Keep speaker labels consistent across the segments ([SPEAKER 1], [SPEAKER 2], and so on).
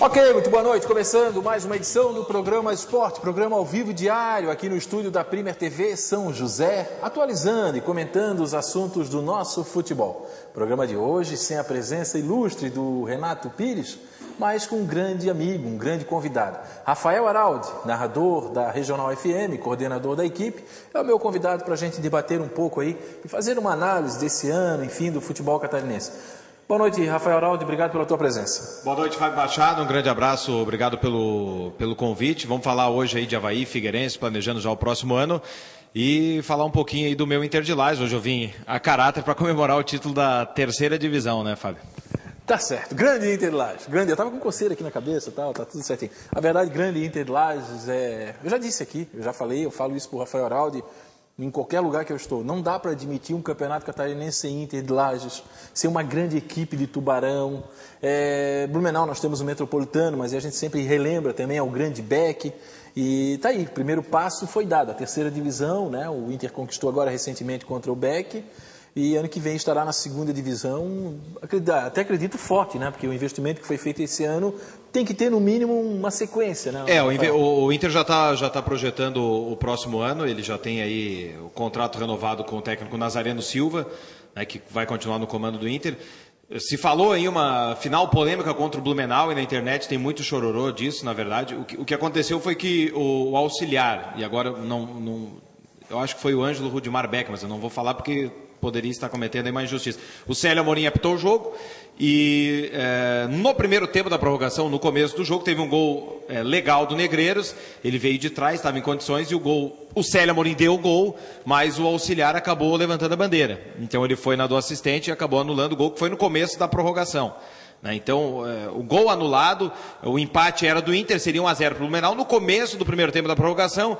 [SPEAKER 1] Ok, muito boa noite. Começando mais uma edição do Programa Esporte, programa ao vivo diário aqui no estúdio da Premier TV São José, atualizando e comentando os assuntos do nosso futebol. Programa de hoje sem a presença ilustre do Renato Pires, mas com um grande amigo, um grande convidado. Rafael Araldi, narrador da Regional FM, coordenador da equipe, é o meu convidado para a gente debater um pouco aí e fazer uma análise desse ano, enfim, do futebol catarinense. Boa noite, Rafael Araldi, obrigado pela tua presença.
[SPEAKER 2] Boa noite, Fábio Machado, um grande abraço, obrigado pelo convite. Vamos falar hoje aí de Avaí, Figueirense, planejando já o próximo ano e falar um pouquinho aí do meu Inter de Lages. Hoje eu vim a caráter para comemorar o título da terceira divisão, né, Fábio?
[SPEAKER 1] Tá certo, grande Inter de Lages, grande, eu tava com coceira aqui na cabeça e tal, tá tudo certinho. A verdade, grande Inter de Lages, eu já disse aqui, eu já falei, eu falo isso pro Rafael Araldi, em qualquer lugar que eu estou, não dá para admitir um campeonato catarinense sem Inter de Lages, ser uma grande equipe de Tubarão. Blumenau nós temos o Metropolitano, mas a gente sempre relembra também ao grande Beck. E tá aí, o primeiro passo foi dado, a terceira divisão, né? O Inter conquistou agora recentemente contra o Beck. E ano que vem estará na segunda divisão, até acredito forte, né? Porque o investimento que foi feito esse ano tem que ter no mínimo uma sequência, né?
[SPEAKER 2] O Inter já tá projetando o próximo ano, ele já tem aí o contrato renovado com o técnico Nazareno Silva, né, que vai continuar no comando do Inter. Se falou em uma final polêmica contra o Blumenau e na internet tem muito chororô disso, na verdade. O que aconteceu foi que o auxiliar, e agora eu acho que foi o Ângelo Rudimar Beck, mas eu não vou falar porque poderia estar cometendo aí uma injustiça. O Célio Amorim apitou o jogo e no primeiro tempo da prorrogação, no começo do jogo, teve um gol legal do Negreiros, ele veio de trás, estava em condições e o Célio Amorim deu o gol, mas o auxiliar acabou levantando a bandeira. Então ele foi na do assistente e acabou anulando o gol que foi no começo da prorrogação. Então, o gol anulado, o empate era do Inter, seria 1-0 para o Blumenau. No começo do primeiro tempo da prorrogação,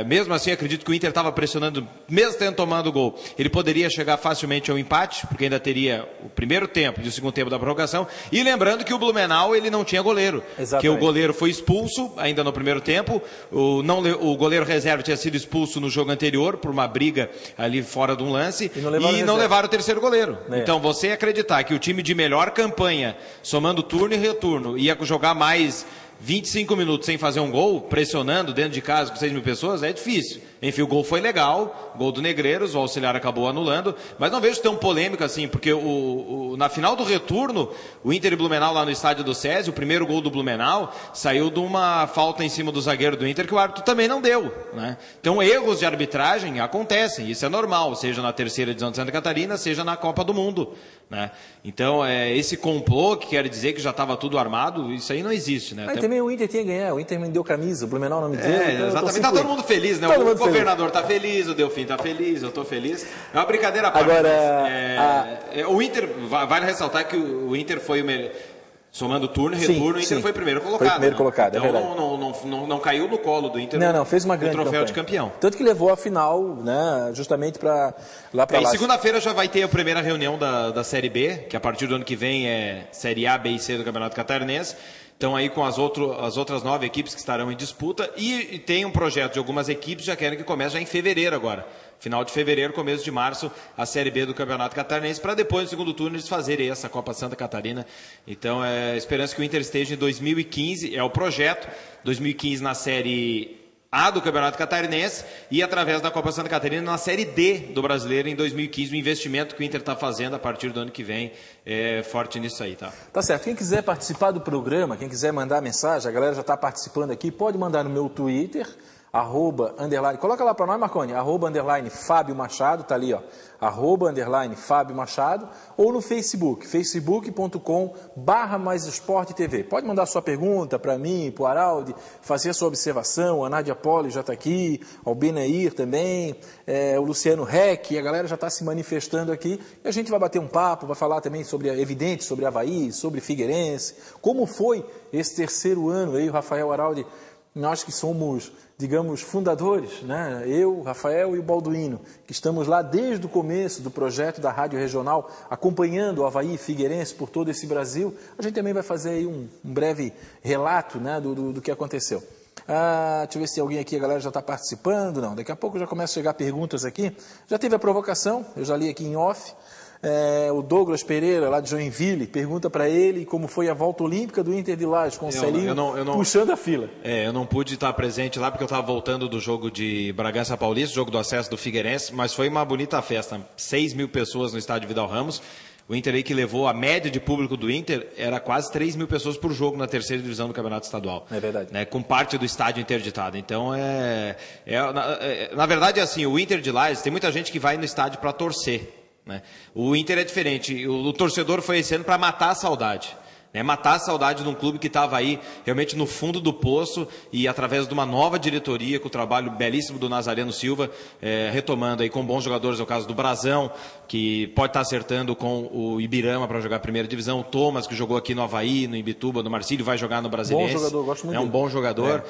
[SPEAKER 2] mesmo assim, acredito que o Inter estava pressionando, mesmo tendo tomado o gol. Ele poderia chegar facilmente ao empate, porque ainda teria o primeiro tempo e o segundo tempo da prorrogação. E lembrando que o Blumenau, ele não tinha goleiro. Exatamente. Que o goleiro foi expulso ainda no primeiro tempo. O goleiro reserva tinha sido expulso no jogo anterior, por uma briga ali fora de um lance. E não levaram o terceiro goleiro. Então, você acreditar que o time de melhor campanha, somando turno e retorno, ia jogar mais 25 minutos sem fazer um gol, pressionando dentro de casa com 6 mil pessoas, é difícil. Enfim, o gol foi legal, gol do Negreiros, o auxiliar acabou anulando, mas não vejo tão polêmico assim, porque na final do retorno, o Inter e Blumenau lá no estádio do SESI, o primeiro gol do Blumenau, saiu de uma falta em cima do zagueiro do Inter que o árbitro também não deu, né? Então, erros de arbitragem acontecem, isso é normal, seja na terceira divisão de Santa Catarina, seja na Copa do Mundo, né? Então, esse complô que quer dizer que já estava tudo armado, isso aí não existe, né?
[SPEAKER 1] Também o Inter tinha que ganhar, o Inter me deu camisa, o Blumenau não me deu.
[SPEAKER 2] Então exatamente, tá todo mundo feliz, né? O governador tá feliz, o Delfim tá feliz, eu tô feliz. É uma brincadeira à parte.
[SPEAKER 1] Agora,
[SPEAKER 2] o Inter, vale ressaltar que o Inter foi o melhor. Somando turno e retorno, o Inter foi primeiro colocado.
[SPEAKER 1] Foi primeiro colocado,
[SPEAKER 2] então,
[SPEAKER 1] é verdade.
[SPEAKER 2] não caiu no colo do Inter.
[SPEAKER 1] Não, fez uma grande
[SPEAKER 2] troféu
[SPEAKER 1] campanha.
[SPEAKER 2] De campeão.
[SPEAKER 1] Tanto que levou a final, né, justamente lá para lá.
[SPEAKER 2] Segunda-feira já vai ter a primeira reunião da Série B, que a partir do ano que vem é Série A, B e C do Campeonato Catarinense. Então aí com as outras 9 equipes que estarão em disputa e tem um projeto de algumas equipes já querem que comece já em fevereiro agora. Final de fevereiro, começo de março, a Série B do Campeonato Catarinense, para depois, no segundo turno, eles fazerem essa Copa Santa Catarina. Então, esperança que o Inter esteja em 2015, é o projeto, 2015 na Série A do Campeonato Catarinense e através da Copa Santa Catarina na Série D do Brasileiro em 2015. O investimento que o Inter está fazendo a partir do ano que vem é forte nisso aí, tá?
[SPEAKER 1] Tá certo. Quem quiser participar do programa, quem quiser mandar mensagem, a galera já está participando aqui, pode mandar no meu Twitter, @_, coloca lá para nós, Marconi, @_ Fábio Machado, tá ali, ó, @_ Fábio Machado, ou no Facebook, facebook.com/maisesportetv. Pode mandar sua pergunta para mim, para o Araldi, fazer a sua observação, a Nádia Poli já está aqui, o Benair também, o Luciano Reck, a galera já está se manifestando aqui, e a gente vai bater um papo, vai falar também sobre evidente, sobre Avaí, sobre Figueirense, como foi esse terceiro ano aí, o Rafael Araldi. Nós que somos, digamos, fundadores, né? Eu, Rafael e o Balduino, que estamos lá desde o começo do projeto da Rádio Regional, acompanhando o Avaí e Figueirense por todo esse Brasil, a gente também vai fazer aí um breve relato, né, do que aconteceu. Deixa eu ver se alguém aqui, a galera já está participando. Não, daqui a pouco já começa a chegar perguntas aqui. Já teve a provocação, eu já li aqui em off. O Douglas Pereira, lá de Joinville, pergunta para ele como foi a volta olímpica do Inter de Lages, com o Celinho puxando a fila.
[SPEAKER 2] Eu não pude estar presente lá porque eu estava voltando do jogo de Bragança Paulista, jogo do acesso do Figueirense, mas foi uma bonita festa. 6 mil pessoas no estádio Vidal Ramos. O Inter aí que levou a média de público do Inter era quase 3 mil pessoas por jogo na terceira divisão do Campeonato Estadual.
[SPEAKER 1] É verdade.
[SPEAKER 2] Né, com parte do estádio interditado. Então, na verdade, é assim, o Inter de Lages, tem muita gente que vai no estádio para torcer. Né? O Inter é diferente. O torcedor foi esse ano para matar a saudade. Matar a saudade de um clube que estava aí realmente no fundo do poço e através de uma nova diretoria, com o trabalho belíssimo do Nazareno Silva, retomando aí com bons jogadores, é o caso do Brazão, que pode estar acertando com o Ibirama para jogar a primeira divisão, o Thomas, que jogou aqui no Avaí, no Imbituba, no Marcílio, vai jogar no Brasiliense.
[SPEAKER 1] Bom jogador, gosto muito
[SPEAKER 2] dele. Um bom jogador.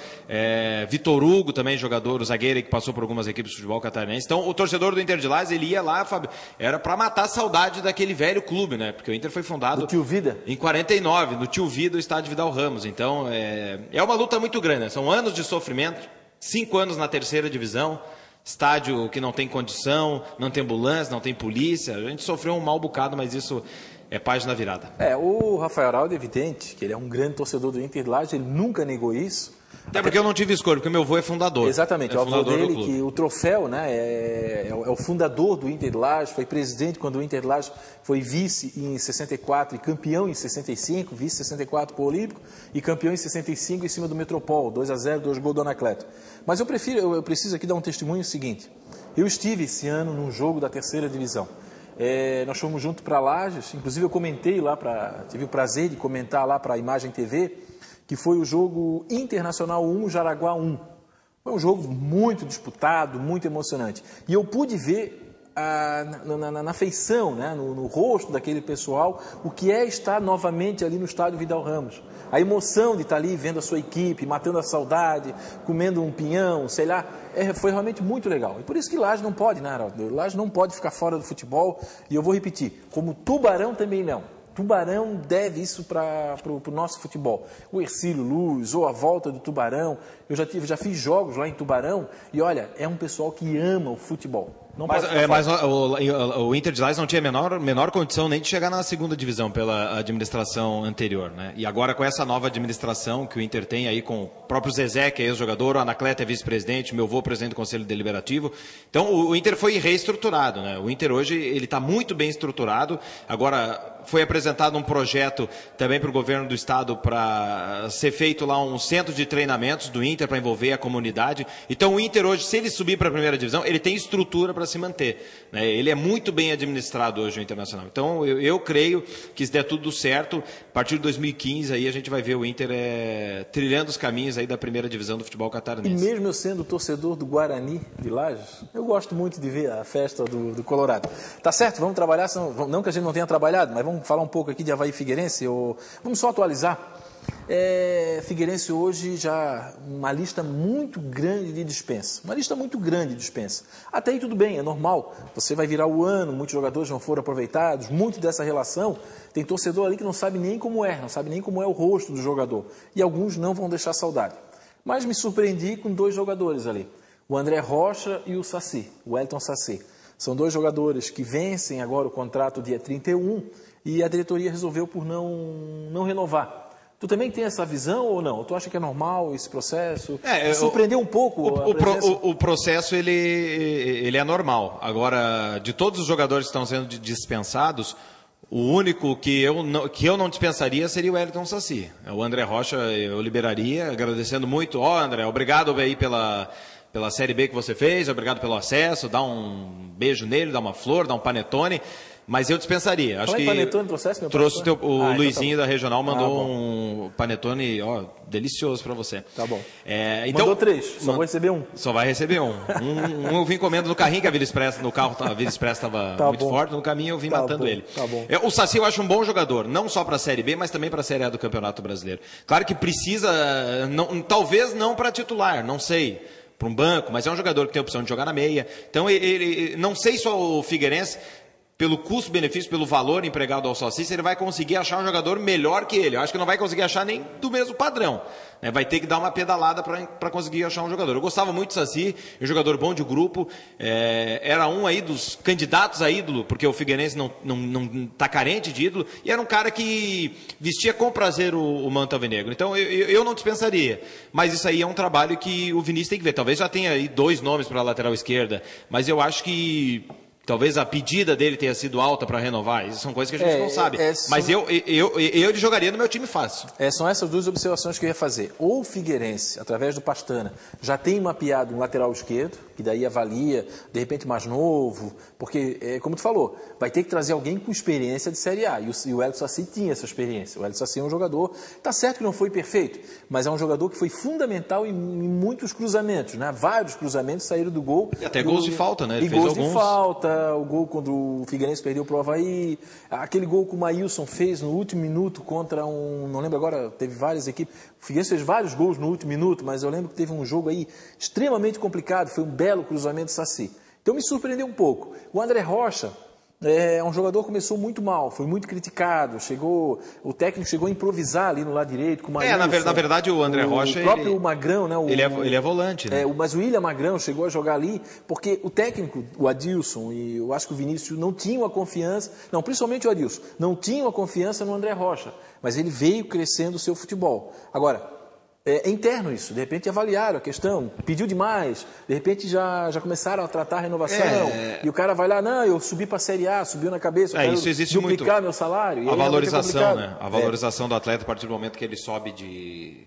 [SPEAKER 2] Vitor Hugo também, jogador, o zagueiro que passou por algumas equipes de futebol catarinense. Então, o torcedor do Inter de Lages, ele ia lá, Fábio, era para matar a saudade daquele velho clube, né? Porque o Inter foi fundado
[SPEAKER 1] do Tio Vida
[SPEAKER 2] em 49. No Tio Vida, o estádio Vidal Ramos. Então, é uma luta muito grande. Né? São anos de sofrimento, 5 anos na terceira divisão, estádio que não tem condição, não tem ambulância, não tem polícia. A gente sofreu um mau bocado, mas isso é página virada.
[SPEAKER 1] O Rafael Araldo é evidente que ele é um grande torcedor do Inter de Lages, ele nunca negou isso.
[SPEAKER 2] Até porque eu não tive escolha, porque meu avô é fundador.
[SPEAKER 1] Exatamente, o avô dele, que o troféu, né, é o fundador do Inter de Lages, foi presidente quando o Inter de Lages foi vice em 64 e campeão em 65, vice 64 para o Olímpico e campeão em 65 em cima do Metropol, 2-0, 2 gols do Anacleto. Mas eu preciso aqui dar um testemunho seguinte. Eu estive esse ano num jogo da terceira divisão. Nós fomos juntos para Lages, inclusive eu comentei lá, tive o prazer de comentar lá para a Imagem TV, que foi o jogo Internacional 1, Jaraguá 1. Foi um jogo muito disputado, muito emocionante. E eu pude ver na feição, né, no rosto daquele pessoal, o que é estar novamente ali no estádio Vidal Ramos. A emoção de estar ali vendo a sua equipe, matando a saudade, comendo um pinhão, sei lá, foi realmente muito legal. E por isso que Lages não pode, né, Haroldo? Lages não pode ficar fora do futebol, e eu vou repetir, como Tubarão também não. Tubarão deve isso para o nosso futebol. O Hercílio Luz, ou a volta do Tubarão. Eu já fiz jogos lá em Tubarão e olha, é um pessoal que ama o futebol.
[SPEAKER 2] Mas o Inter de Lages não tinha menor condição nem de chegar na segunda divisão pela administração anterior, né? E agora com essa nova administração que o Inter tem aí com o próprio Zezé, que é ex-jogador, o Anacleto é vice-presidente, meu avô presidente do Conselho Deliberativo. Então o Inter foi reestruturado, né? O Inter hoje ele está muito bem estruturado. Agora foi apresentado um projeto também para o governo do estado para ser feito lá um centro de treinamentos do Inter para envolver a comunidade. Então o Inter hoje, se ele subir para a primeira divisão, ele tem estrutura para se manter, né? Ele é muito bem administrado hoje o Internacional. Então eu creio que se der tudo certo, a partir de 2015 aí a gente vai ver o Inter trilhando os caminhos aí da primeira divisão do futebol catarinense.
[SPEAKER 1] E mesmo eu sendo torcedor do Guarani de Lages, eu gosto muito de ver a festa do Colorado. Tá certo, vamos trabalhar, não que a gente não tenha trabalhado, mas vamos falar um pouco aqui de Avaí Figueirense, vamos só atualizar. Figueirense hoje já uma lista muito grande de dispensa. Uma lista muito grande de dispensa. Até aí tudo bem, é normal. Você vai virar o ano, muitos jogadores não foram aproveitados, muito dessa relação. Tem torcedor ali que não sabe nem como não sabe nem como é o rosto do jogador. E alguns não vão deixar saudade. Mas me surpreendi com 2 jogadores ali. O André Rocha e o Saci, o Wellington Saci. São 2 jogadores que vencem agora o contrato dia 31 e a diretoria resolveu por não renovar. Tu também tem essa visão ou não? Tu acha que é normal esse processo? Surpreendeu um pouco
[SPEAKER 2] o processo ele é normal. Agora, de todos os jogadores que estão sendo dispensados, o único que eu não dispensaria seria o Wellington Saci. O André Rocha eu liberaria, agradecendo muito. André, obrigado aí pela Série B que você fez, obrigado pelo acesso, dá um beijo nele, dá uma flor, dá um panetone. Mas eu dispensaria. Acho que
[SPEAKER 1] panetone
[SPEAKER 2] trouxe o Luizinho da Regional, mandou um panetone delicioso para você.
[SPEAKER 1] Tá bom.
[SPEAKER 2] Então,
[SPEAKER 1] mandou 3, só vou receber um.
[SPEAKER 2] Só vai receber um. Eu vim comendo no carrinho, que a Vila Expressa, no carro, a Vila Expressa estava muito forte, no caminho eu vim matando ele.
[SPEAKER 1] Tá bom.
[SPEAKER 2] O Saci eu acho um bom jogador, não só para a Série B, mas também para a Série A do Campeonato Brasileiro. Claro que precisa, talvez não para titular, não sei, para um banco, mas é um jogador que tem a opção de jogar na meia. Então, ele não sei só o Figueirense, pelo custo-benefício, pelo valor empregado ao Saci, se ele vai conseguir achar um jogador melhor que ele. Eu acho que não vai conseguir achar nem do mesmo padrão. Né? Vai ter que dar uma pedalada para conseguir achar um jogador. Eu gostava muito do Saci, um jogador bom de grupo, era um aí dos candidatos a ídolo, porque o Figueirense não está carente de ídolo, e era um cara que vestia com prazer o manto alvinegro. Então eu não dispensaria, mas isso aí é um trabalho que o Vinícius tem que ver. Talvez já tenha aí 2 nomes para a lateral esquerda, mas eu acho que talvez a pedida dele tenha sido alta para renovar. Isso são coisas que a gente não sabe. Mas eu ele jogaria no meu time fácil.
[SPEAKER 1] São essas 2 observações que eu ia fazer. Ou o Figueirense, através do Pastana, já tem mapeado um lateral esquerdo, que daí avalia, de repente, mais novo, porque, como tu falou, vai ter que trazer alguém com experiência de Série A. E o Hélio Saci tinha essa experiência. O Hélio Saci é um jogador, está certo que não foi perfeito, mas é um jogador que foi fundamental em muitos cruzamentos, né? Vários cruzamentos saíram do gol.
[SPEAKER 2] E até gols de falta, né? Ele fez
[SPEAKER 1] gols
[SPEAKER 2] alguns.
[SPEAKER 1] De falta, o gol quando o Figueirense perdeu para o Avaí, aquele gol que o Maílson fez no último minuto contra não lembro agora, teve várias equipes, o Figueirense fez vários gols no último minuto, mas eu lembro que teve um jogo aí extremamente complicado, foi um belo cruzamento de Saci. Então me surpreendeu um pouco. O André Rocha é um jogador que começou muito mal, foi muito criticado, o técnico chegou a improvisar ali no lado direito com o Maílson.
[SPEAKER 2] Na verdade o André Rocha...
[SPEAKER 1] O próprio Magrão, né?
[SPEAKER 2] Ele é volante, né?
[SPEAKER 1] Mas o William Magrão chegou a jogar ali, porque o técnico, o Adilson, e eu acho que o Vinícius não tinham a confiança, principalmente o Adilson, não tinham a confiança no André Rocha, mas ele veio crescendo o seu futebol. Agora, é interno isso, de repente avaliaram a questão, pediu demais, de repente já começaram a tratar a renovação, e o cara vai lá, eu subi para a Série A, subiu na cabeça, eu quero
[SPEAKER 2] isso existe
[SPEAKER 1] duplicar
[SPEAKER 2] muito.
[SPEAKER 1] meu salário.
[SPEAKER 2] A valorização, né? A valorização do atleta, a partir do momento que ele sobe de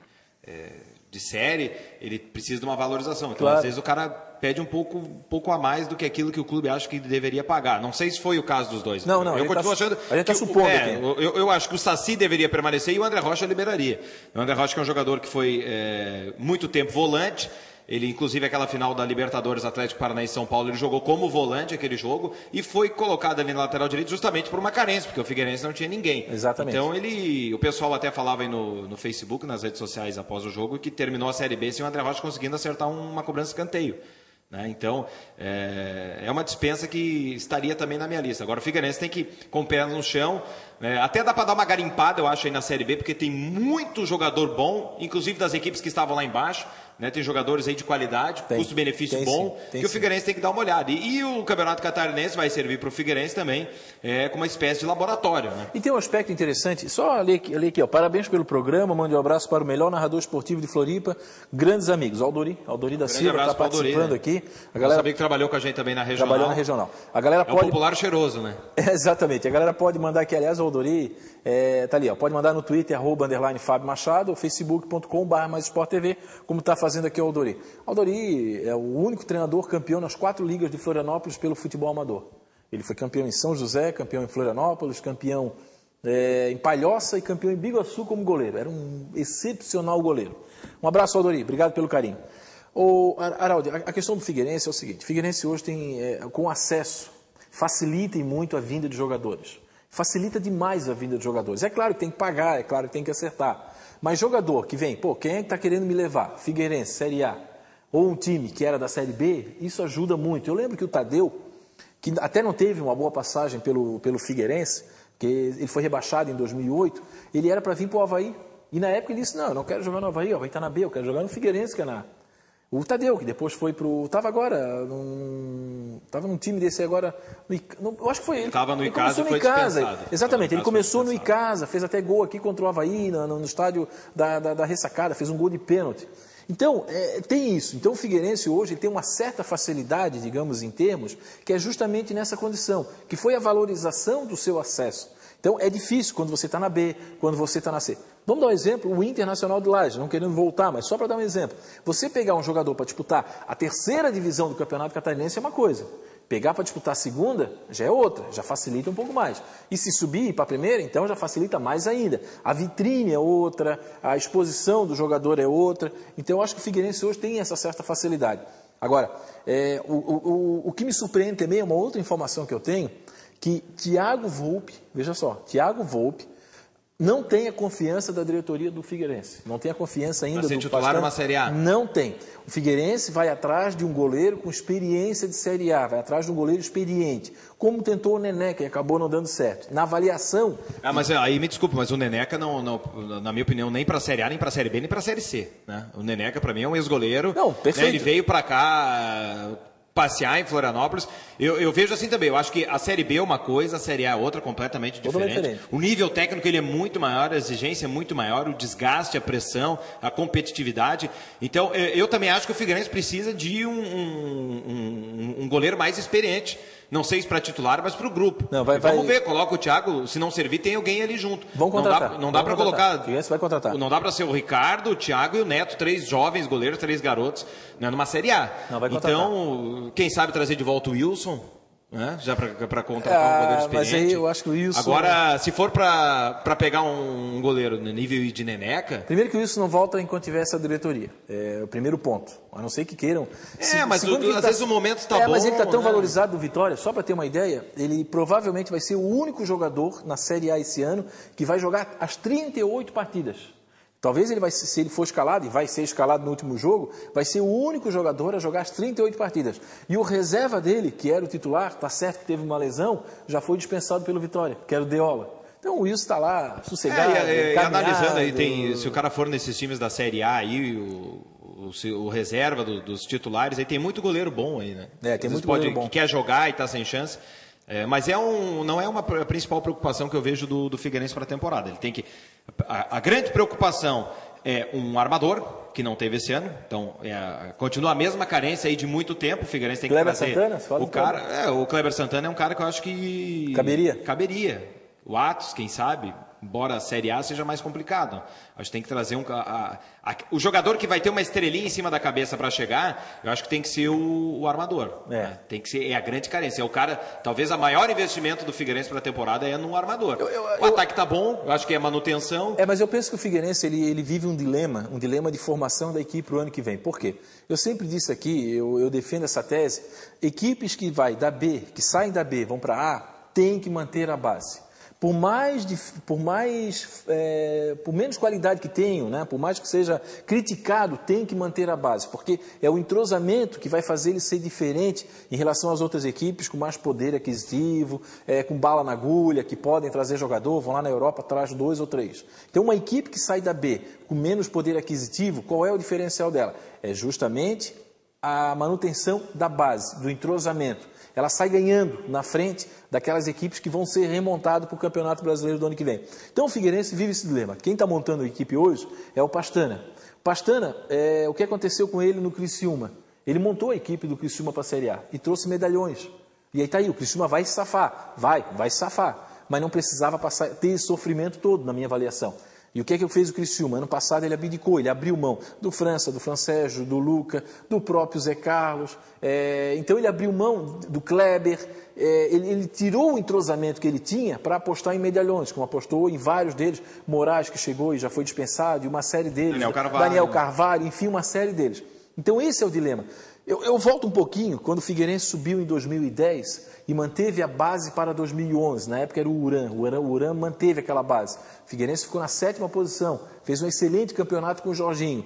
[SPEAKER 2] série, ele precisa de uma valorização. Então,
[SPEAKER 1] claro.
[SPEAKER 2] Às vezes o cara pede um pouco a mais do que aquilo que o clube acha que deveria pagar. Não sei se foi o caso dos dois.
[SPEAKER 1] Não,
[SPEAKER 2] eu continuo achando
[SPEAKER 1] a gente está supondo
[SPEAKER 2] eu acho que o Saci deveria permanecer e o André Rocha liberaria. O André Rocha que é um jogador que foi muito tempo volante. Ele, inclusive, aquela final da Libertadores Atlético Paranaense São Paulo, ele jogou como volante aquele jogo e foi colocado ali na lateral direito justamente por uma carência, porque o Figueirense não tinha ninguém.
[SPEAKER 1] Exatamente.
[SPEAKER 2] Então, o pessoal até falava aí no Facebook, nas redes sociais após o jogo, que terminou a Série B sem o André Rocha conseguindo acertar uma cobrança de escanteio. Né? Então, é uma dispensa que estaria também na minha lista. Agora, o Figueirense tem que, com o pé no chão, até dá para dar uma garimpada, eu acho, aí na Série B, porque tem muito jogador bom, inclusive das equipes que estavam lá embaixo. Né, tem jogadores aí de qualidade, custo-benefício bom, que o Figueirense tem que dar uma olhada. E o Campeonato Catarinense vai servir para o Figueirense também como uma espécie de laboratório. Né?
[SPEAKER 1] E tem um aspecto interessante, só ler aqui, parabéns pelo programa, mande um abraço para o melhor narrador esportivo de Floripa, grandes amigos, Aldori da Silva está participando aqui. A galera
[SPEAKER 2] sabia que trabalhou com a gente também na regional.
[SPEAKER 1] Trabalhou na regional. A galera
[SPEAKER 2] o popular cheiroso, né?
[SPEAKER 1] Exatamente, a galera pode mandar aqui, aliás, o Aldori tá ali, pode mandar no Twitter, @Fábio Machado, ou facebook.com/MaisEsportTV, como está fazendo aqui o Aldori. Aldori é o único treinador campeão nas 4 ligas de Florianópolis pelo futebol amador. Ele foi campeão em São José, campeão em Florianópolis, campeão em Palhoça e campeão em Biguaçu como goleiro. Era um excepcional goleiro. Um abraço, Aldori, obrigado pelo carinho. Araldi, a questão do Figueirense é o seguinte, o Figueirense hoje tem, com acesso, facilita muito a vinda de jogadores. Facilita demais a vinda de jogadores. É claro que tem que pagar, é claro que tem que acertar. Mas jogador que vem, quem é que está querendo me levar? Figueirense, Série A, ou um time que era da Série B, isso ajuda muito. Eu lembro que o Tadeu, que até não teve uma boa passagem pelo Figueirense, que ele foi rebaixado em 2008, ele era para vir para o Avaí. E na época ele disse, eu não quero jogar no Avaí, o Avaí está na B, eu quero jogar no Figueirense, que é na... O Tadeu, que depois foi estava agora, estava num time desse agora, eu acho que foi ele.
[SPEAKER 2] Estava no Icasa e foi dispensado.
[SPEAKER 1] Exatamente, ele começou no Icasa, fez até gol aqui contra o Avaí, no estádio da Ressacada, fez um gol de pênalti. Então, tem isso. Então, o Figueirense hoje tem uma certa facilidade, digamos, em termos, que é justamente nessa condição, que foi a valorização do seu acesso. Então, é difícil quando você está na B, quando você está na C. Vamos dar um exemplo, o Internacional de Lages, não querendo voltar, mas só para dar um exemplo. Você pegar um jogador para disputar a 3ª divisão do Campeonato Catarinense é uma coisa. Pegar para disputar a 2ª já é outra, já facilita um pouco mais. E se subir para a 1ª, então já facilita mais ainda. A vitrine é outra, a exposição do jogador é outra. Então eu acho que o Figueirense hoje tem essa certa facilidade. Agora, o que me surpreende também é uma outra informação que eu tenho, que Thiago Volpi, veja só, Thiago Volpi, não tem a confiança da diretoria do Figueirense. Não tem a confiança ainda do
[SPEAKER 2] titular
[SPEAKER 1] Pastrana.
[SPEAKER 2] numa Série A.
[SPEAKER 1] Não tem. O Figueirense vai atrás de um goleiro com experiência de Série A, vai atrás de um goleiro experiente, como tentou o Neneca e acabou não dando certo. Na avaliação...
[SPEAKER 2] Mas aí me desculpa, mas o Neneca, não, na minha opinião, nem para a Série A, nem para a Série B, nem para a Série C. Né? O Neneca, para mim, é um ex-goleiro.
[SPEAKER 1] Não, perfeito.
[SPEAKER 2] Né? Ele veio para cá... passear em Florianópolis, eu vejo assim também, eu acho que a Série B é uma coisa, a Série A é outra completamente diferente. O nível técnico ele é muito maior, a exigência é muito maior, o desgaste, a pressão, a competitividade. Então, eu também acho que o Figueirense precisa de um goleiro mais experiente. Não sei se para titular, mas para o grupo.
[SPEAKER 1] Não,
[SPEAKER 2] vamos ver, coloca o Thiago, se não servir, tem alguém ali junto.
[SPEAKER 1] Vamos contratar.
[SPEAKER 2] Não dá para colocar.
[SPEAKER 1] O Figueirense vai contratar.
[SPEAKER 2] Não dá para ser o Ricardo, o Thiago e o Neto, 3 jovens goleiros, 3 garotos, né, numa Série A.
[SPEAKER 1] Não, vai contratar.
[SPEAKER 2] Então, quem sabe trazer de volta o Wilson, né, já para contratar um goleiro experiente.
[SPEAKER 1] Mas aí eu acho que o Wilson...
[SPEAKER 2] Agora, se for para pegar um goleiro no nível de Neneca...
[SPEAKER 1] Primeiro que o Wilson não volta enquanto tiver essa diretoria. É o primeiro ponto. A não ser que queiram.
[SPEAKER 2] Mas às vezes o momento está bom.
[SPEAKER 1] Mas ele está tão
[SPEAKER 2] né?
[SPEAKER 1] valorizado do Vitória, só para ter uma ideia, ele provavelmente vai ser o único jogador na Série A esse ano que vai jogar as 38 partidas. Talvez ele vai, se ele for escalado, e vai ser escalado no último jogo, vai ser o único jogador a jogar as 38 partidas. E o reserva dele, que era o titular, está certo que teve uma lesão, já foi dispensado pelo Vitória, que era o Deola. Então o Wilson está lá, sossegado,
[SPEAKER 2] e analisando aí, se o cara for nesses times da Série A aí, o reserva dos titulares, aí tem muito goleiro bom aí, né?
[SPEAKER 1] Tem muito goleiro bom.
[SPEAKER 2] Que quer jogar e está sem chance. Mas não é a principal preocupação que eu vejo do Figueirense para a temporada. Ele tem que... A grande preocupação é um armador, que não teve esse ano. Então, continua a mesma carência aí de muito tempo. O Figueirense tem que trazer...
[SPEAKER 1] Kleber Santana?
[SPEAKER 2] O Kleber Santana é um cara que eu acho que... Caberia. O Atos, quem sabe... Embora a Série A seja mais complicado. Acho que tem que trazer o jogador que vai ter uma estrelinha em cima da cabeça para chegar, eu acho que tem que ser o armador. Né? Tem que ser a grande carência. É o cara, talvez a maior investimento do Figueirense para a temporada é no armador. O ataque tá bom, eu acho que é manutenção.
[SPEAKER 1] Mas eu penso que o Figueirense ele vive um dilema de formação da equipe para o ano que vem. Por quê? Eu sempre disse aqui, eu defendo essa tese, equipes que saem da B, vão para A, tem que manter a base. Por menos qualidade que tenham, né? Por mais que seja criticado, tem que manter a base, porque é o entrosamento que vai fazer ele ser diferente em relação às outras equipes com mais poder aquisitivo, com bala na agulha, que podem trazer jogador, vão lá na Europa, traz 2 ou 3. Então, uma equipe que sai da B com menos poder aquisitivo, qual é o diferencial dela? É justamente a manutenção da base, do entrosamento. Ela sai ganhando na frente daquelas equipes que vão ser remontadas para o Campeonato Brasileiro do ano que vem. Então o Figueirense vive esse dilema. Quem está montando a equipe hoje é o Pastrana. Pastrana, o que aconteceu com ele no Criciúma? Ele montou a equipe do Criciúma para a Série A e trouxe medalhões. E aí está aí, o Criciúma vai se safar. Vai se safar. Mas não precisava ter esse sofrimento todo, na minha avaliação. E o que é que fez o Criciúma? Ano passado ele abdicou, ele abriu mão do França, do Francésio, do Luca, do próprio Zé Carlos. Então ele abriu mão do Kleber, ele tirou o entrosamento que ele tinha para apostar em medalhões, como apostou em vários deles. Moraes, que chegou e já foi dispensado, e uma série deles. Daniel Carvalho, enfim, uma série deles. Então esse é o dilema. Eu volto um pouquinho, quando o Figueirense subiu em 2010 e manteve a base para 2011, na época era o Uran. O Uran manteve aquela base. O Figueirense ficou na 7ª posição, fez um excelente campeonato com o Jorginho.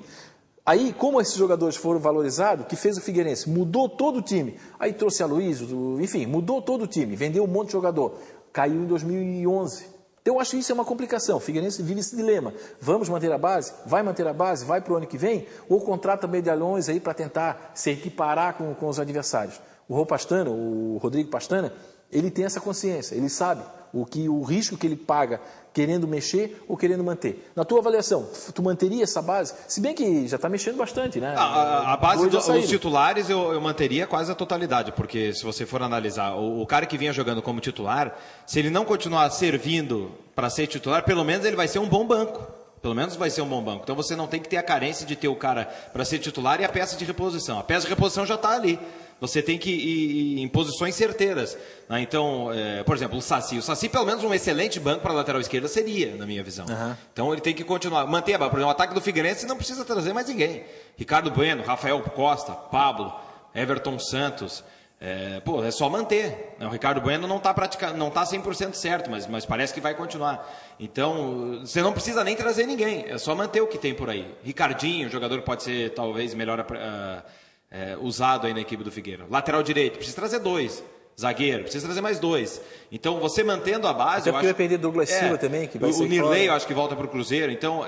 [SPEAKER 1] Aí, como esses jogadores foram valorizados, o que fez o Figueirense? Mudou todo o time. Aí trouxe a Aloysio, enfim, mudou todo o time, vendeu um monte de jogador. Caiu em 2011. Então, eu acho que isso é uma complicação. O Figueirense vive esse dilema. Vamos manter a base? Vai manter a base? Vai para o ano que vem? Ou contrata medalhões aí para tentar se equiparar com os adversários? O Rodrigo Pastrana, ele tem essa consciência. Ele sabe o risco que ele paga querendo mexer ou querendo manter. Na tua avaliação, tu manteria essa base? Se bem que já está mexendo bastante, né?
[SPEAKER 2] A base dos titulares eu manteria quase a totalidade, porque se você for analisar, o cara que vinha jogando como titular, se ele não continuar servindo para ser titular, pelo menos ele vai ser um bom banco. Pelo menos vai ser um bom banco. Então você não tem que ter a carência de ter o cara para ser titular e a peça de reposição. A peça de reposição já está ali. Você tem que ir em posições certeiras. Né? Então, por exemplo, o Saci, pelo menos um excelente banco para a lateral esquerda seria, na minha visão. Uhum. Então ele tem que continuar, manter a base. Por exemplo, o ataque do Figueirense não precisa trazer mais ninguém. Ricardo Bueno, Rafael Costa, Pablo, Everton Santos, É só manter. O Ricardo Bueno não está 100% certo, mas parece que vai continuar. Então, você não precisa nem trazer ninguém, é só manter o que tem por aí. Ricardinho, jogador que pode ser talvez melhor usado aí na equipe do Figueira. Lateral direito, precisa trazer 2. Zagueiro, precisa trazer mais 2. Então, você mantendo a base...
[SPEAKER 1] Até porque vai perder Douglas Silva também, que vai ser
[SPEAKER 2] o Nirley,
[SPEAKER 1] fora.
[SPEAKER 2] eu acho que volta para o Cruzeiro. Então,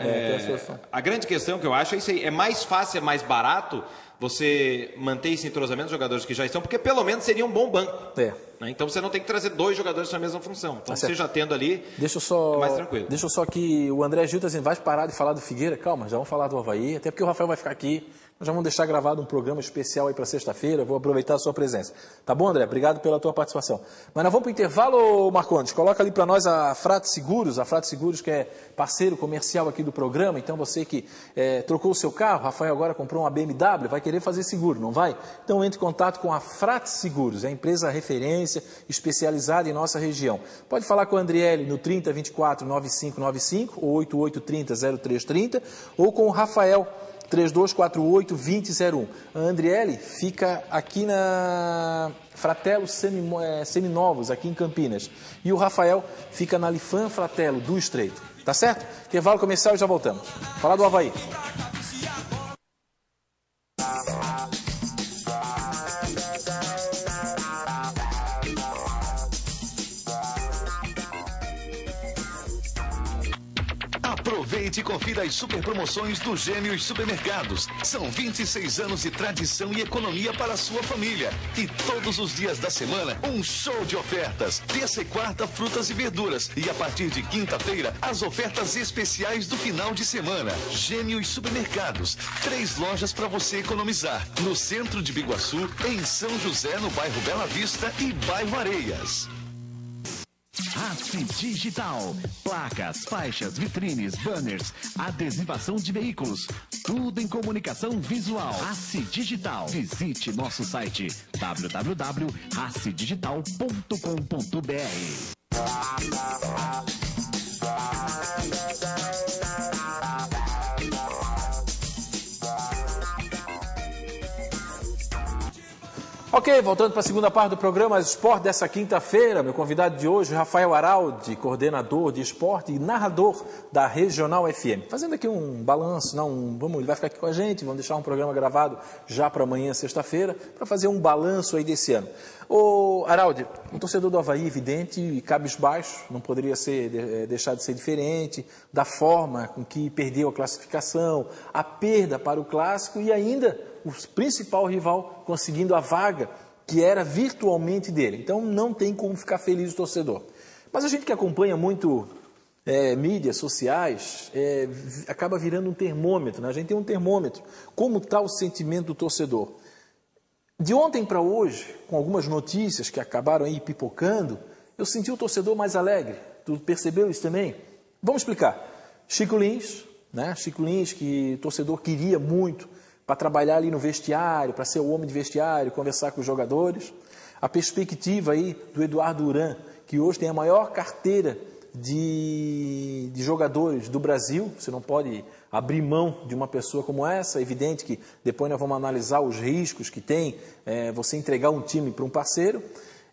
[SPEAKER 2] a grande questão que eu acho é isso aí. É mais fácil, é mais barato você manter esse entrosamento dos jogadores que já estão, porque pelo menos seria um bom banco. Né? Então, você não tem que trazer 2 jogadores na mesma função. Então, você já tendo ali, é mais tranquilo.
[SPEAKER 1] Deixa eu só que o André Gil está dizendo, vai parar de falar do Figueira? Calma, já vamos falar do Avaí, até porque o Rafael vai ficar aqui. Nós já vamos deixar gravado um programa especial aí para sexta-feira. Vou aproveitar a sua presença. Tá bom, André? Obrigado pela tua participação. Mas nós vamos para o intervalo, Marcondes. Coloca ali para nós a Frate Seguros. A Frate Seguros que é parceiro comercial aqui do programa. Então você que trocou o seu carro, Rafael agora comprou uma BMW, vai querer fazer seguro, não vai? Então entre em contato com a Frate Seguros. É a empresa referência especializada em nossa região. Pode falar com a Andriele no 3024 9595 ou 8830 0330 ou com o Rafael 3248-2001. A Andriele fica aqui na Fratello Seminovos, aqui em Campinas. E o Rafael fica na Lifan Fratello, do Estreito. Tá certo? Intervalo comercial e já voltamos. Falar do Avaí.
[SPEAKER 3] Aproveite e confira as super promoções do Gêmeos Supermercados. São 26 anos de tradição e economia para a sua família. E todos os dias da semana, um show de ofertas. Terça e quarta, frutas e verduras. E a partir de quinta-feira, as ofertas especiais do final de semana. Gêmeos Supermercados. 3 lojas para você economizar. No centro de Biguaçu, em São José, no bairro Bela Vista e bairro Areias.
[SPEAKER 4] Rassi Digital, placas, faixas, vitrines, banners, adesivação de veículos, tudo em comunicação visual. Rassi Digital. Visite nosso site www.rassidigital.com.br.
[SPEAKER 1] Ok, voltando para a segunda parte do programa Esporte dessa quinta-feira, meu convidado de hoje, Rafael Araldi, coordenador de esporte e narrador da Regional FM. Fazendo aqui um balanço, ele vai ficar aqui com a gente, vamos deixar um programa gravado já para amanhã, sexta-feira, para fazer um balanço aí desse ano. Ô Araldi, um torcedor do Avaí, evidente, e cabisbaixo, não poderia deixar de ser diferente, da forma com que perdeu a classificação, a perda para o clássico e ainda o principal rival conseguindo a vaga que era virtualmente dele. Então não tem como ficar feliz o torcedor. Mas a gente que acompanha muito mídias sociais acaba virando um termômetro, né? A gente tem um termômetro. Como está o sentimento do torcedor? De ontem para hoje, com algumas notícias que acabaram aí pipocando, eu senti o torcedor mais alegre. Tu percebeu isso também? Vamos explicar. Chico Lins, né? Chico Lins, que o torcedor queria muito para trabalhar ali no vestiário, para ser o homem de vestiário, conversar com os jogadores. A perspectiva aí do Eduardo Uran, que hoje tem a maior carteira de jogadores do Brasil. Você não pode abrir mão de uma pessoa como essa. É evidente que depois nós vamos analisar os riscos que tem você entregar um time para um parceiro.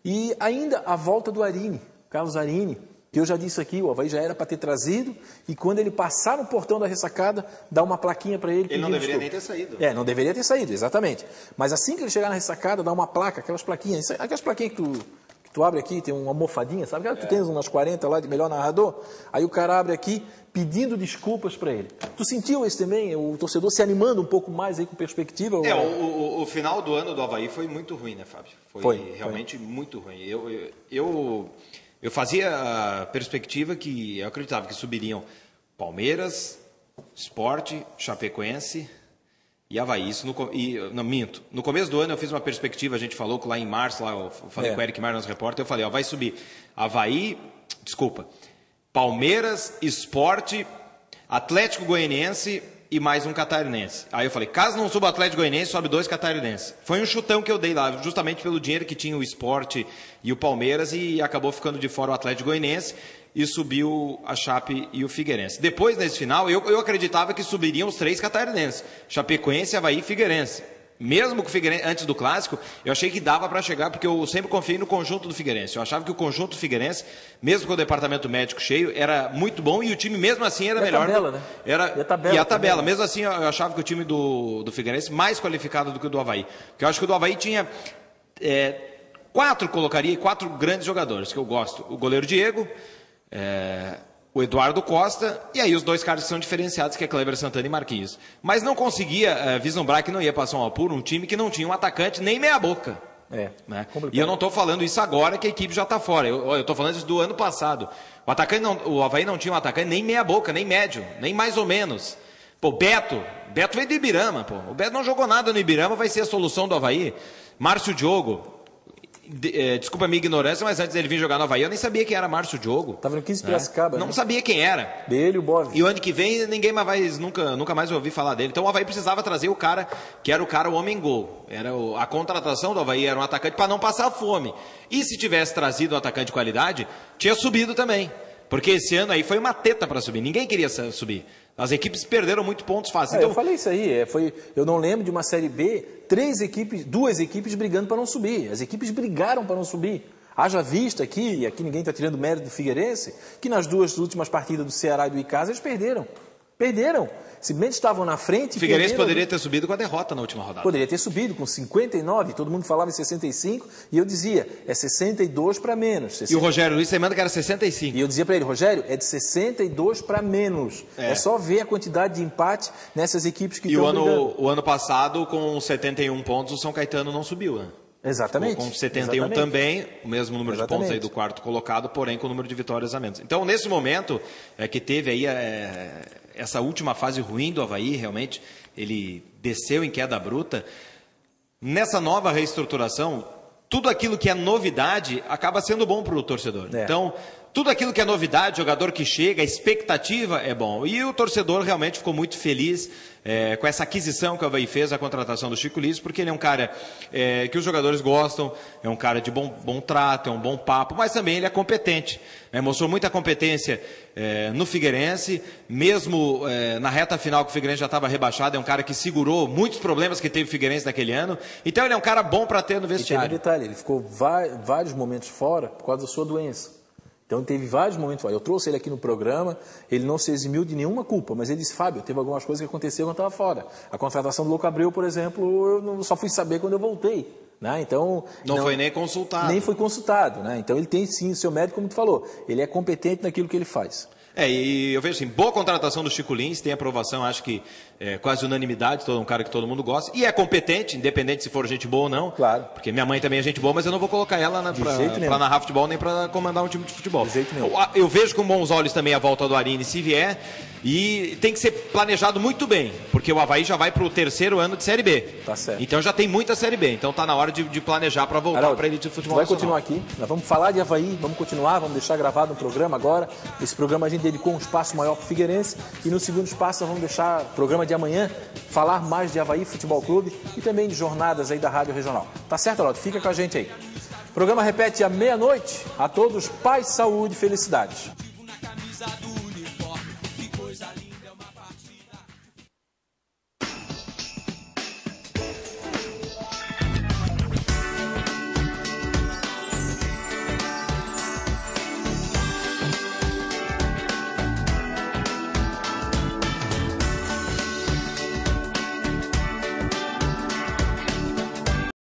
[SPEAKER 1] E ainda a volta do Arini, Carlos Arini, que eu já disse aqui, o Avaí já era para ter trazido, e quando ele passar no portão da ressacada, dá uma plaquinha para ele.
[SPEAKER 2] Ele não deveria nem ter saído.
[SPEAKER 1] Não deveria ter saído, exatamente. Mas assim que ele chegar na ressacada, dá uma placa, aquelas plaquinhas que tu abre aqui, tem uma almofadinha, sabe? Que tu tens umas 40 lá de melhor narrador, aí o cara abre aqui pedindo desculpas para ele. Tu sentiu isso também? O torcedor se animando um pouco mais aí com perspectiva?
[SPEAKER 2] O final do ano do Avaí foi muito ruim, né, Fábio? Foi realmente muito ruim. Eu fazia a perspectiva que eu acreditava que subiriam Palmeiras, Sport, Chapecoense e Avaí. Minto. No começo do ano eu fiz uma perspectiva, a gente falou que lá em março, eu falei com o Eric Mar, nosso repórter, eu falei, vai subir Palmeiras, Sport, Atlético Goianiense e mais um catarinense. Aí eu falei, caso não suba o Atlético Goianiense, sobe 2 catarinenses. Foi um chutão que eu dei lá, justamente pelo dinheiro que tinha o Sport e o Palmeiras, e acabou ficando de fora o Atlético Goianiense e subiu a Chape e o Figueirense. Depois, nesse final, eu acreditava que subiriam os 3 catarinenses, Chapecoense, Avaí e Figueirense. Mesmo que o Figueirense, antes do Clássico, eu achei que dava para chegar, porque eu sempre confiei no conjunto do Figueirense. Eu achava que o conjunto do Figueirense, mesmo com o departamento médico cheio, era muito bom e o time mesmo assim era melhor.
[SPEAKER 1] Tabela, né?
[SPEAKER 2] E a tabela. Mesmo assim, eu achava que o time do Figueirense mais qualificado do que o do Avaí. Porque eu acho que o do Avaí tinha 4 grandes jogadores que eu gosto. O goleiro Diego, o Eduardo Costa, e aí os 2 caras que são diferenciados, que é Kleber Santana e Marquinhos. Mas não conseguia vislumbrar que não ia passar um apuro, um time que não tinha um atacante nem meia boca. Né? E eu não estou falando isso agora que a equipe já está fora. Eu estou falando isso do ano passado. O Avaí não tinha um atacante nem meia boca, nem médio, nem mais ou menos. Pô, Beto veio do Ibirama, pô. O Beto não jogou nada no Ibirama, vai ser a solução do Avaí. Márcio Diogo. Desculpa a minha ignorância, mas antes dele vir jogar no Avaí, eu nem sabia quem era Márcio Diogo.
[SPEAKER 1] Tava no 15 Piracicaba.
[SPEAKER 2] Não sabia quem era.
[SPEAKER 1] Dele, o Bove.
[SPEAKER 2] E o ano que vem, ninguém mais nunca mais ouvi falar dele. Então o Avaí precisava trazer o cara, que era o homem-gol. A contratação do Avaí era um atacante para não passar fome. E se tivesse trazido um atacante de qualidade, tinha subido também. Porque esse ano aí foi uma teta para subir. Ninguém queria subir. As equipes perderam muito pontos fáceis. Então,
[SPEAKER 1] eu falei isso aí. Eu não lembro de uma Série B, 2 equipes brigando para não subir. As equipes brigaram para não subir. Haja vista aqui, e aqui ninguém está tirando mérito do Figueirense, que nas 2 últimas partidas do Ceará e do Icasa eles perderam. Simplesmente estavam na frente.
[SPEAKER 2] O Figueirense poderia ter subido com a derrota na última rodada.
[SPEAKER 1] Poderia ter subido com 59, todo mundo falava em 65, e eu dizia, é 62 para menos. 60...
[SPEAKER 2] E o Rogério Luiz manda que era 65.
[SPEAKER 1] E eu dizia para ele, Rogério, é de 62 para menos. É só ver a quantidade de empate nessas equipes que estão brigando.
[SPEAKER 2] O ano passado, com 71 pontos, o São Caetano não subiu, né?
[SPEAKER 1] Exatamente.
[SPEAKER 2] Com 71 também, o mesmo número de pontos aí do 4º colocado, porém com o número de vitórias a menos. Então, nesse momento, que teve aí essa última fase ruim do Avaí, realmente, ele desceu em queda bruta. Nessa nova reestruturação, tudo aquilo que é novidade acaba sendo bom para o torcedor. Então, tudo aquilo que é novidade, jogador que chega, a expectativa é bom. E o torcedor realmente ficou muito feliz com essa aquisição que o Avaí fez, a contratação do Chico Liz, porque ele é um cara que os jogadores gostam, é um cara de bom trato, é um bom papo, mas também ele é competente. Mostrou muita competência no Figueirense, mesmo na reta final que o Figueirense já estava rebaixado, é um cara que segurou muitos problemas que teve o Figueirense naquele ano. Então ele é um cara bom para ter no vestiário.
[SPEAKER 1] E tem um detalhe, ele ficou vários momentos fora por causa da sua doença. Então teve vários momentos, eu trouxe ele aqui no programa, ele não se eximiu de nenhuma culpa, mas ele disse, Fábio, teve algumas coisas que aconteceram quando eu estava fora. A contratação do Louco Abreu, por exemplo, eu só fui saber quando eu voltei. Né? Então,
[SPEAKER 2] não foi nem consultado.
[SPEAKER 1] Nem foi consultado. Né? Então ele tem sim o seu mérito, como tu falou, ele é competente naquilo que ele faz.
[SPEAKER 2] E eu vejo assim, boa contratação do Chico Lins, tem aprovação, acho que quase unanimidade, um cara que todo mundo gosta, e é competente, independente se for gente boa ou não.
[SPEAKER 1] Claro.
[SPEAKER 2] Porque minha mãe também é gente boa, mas eu não vou colocar ela para narrar futebol, nem para comandar um time de futebol.
[SPEAKER 1] De jeito nenhum.
[SPEAKER 2] Eu vejo com bons olhos também a volta do Arini, se vier, e tem que ser planejado muito bem, porque o Avaí já vai para o 3º ano de Série B.
[SPEAKER 1] Tá certo.
[SPEAKER 2] Então já tem muita Série B, então tá na hora de planejar para voltar para a elite de futebol
[SPEAKER 1] vai
[SPEAKER 2] nacional.
[SPEAKER 1] Continuar aqui, nós vamos falar de Avaí, vamos continuar, vamos deixar gravado no programa agora. Esse programa a gente dedicou um espaço maior para o Figueirense, e no segundo espaço nós vamos deixar o programa de amanhã, falar mais de Avaí Futebol Clube e também de jornadas aí da Rádio Regional. Tá certo, Aldo? Fica com a gente aí. O programa repete à meia-noite. A todos, paz, saúde e felicidades.